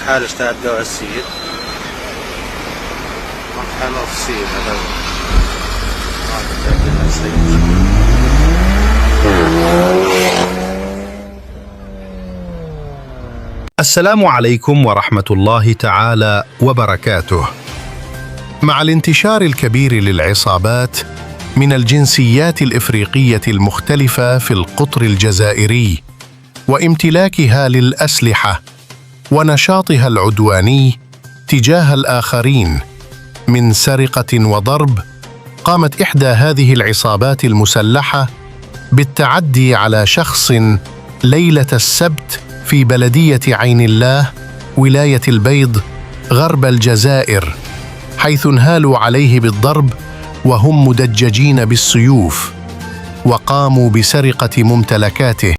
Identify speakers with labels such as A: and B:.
A: حال اشتهت دواء السيد مطحن السيد هذا
B: السلام عليكم ورحمة الله تعالى وبركاته. مع الانتشار الكبير للعصابات من الجنسيات الإفريقية المختلفة في القطر الجزائري وامتلاكها للأسلحة ونشاطها العدواني تجاه الآخرين من سرقة وضرب، قامت إحدى هذه العصابات المسلحة بالتعدي على شخص ليلة السبت في بلدية عين الله ولاية البيض غرب الجزائر، حيث انهالوا عليه بالضرب وهم مدججين بالسيوف، وقاموا بسرقة ممتلكاته.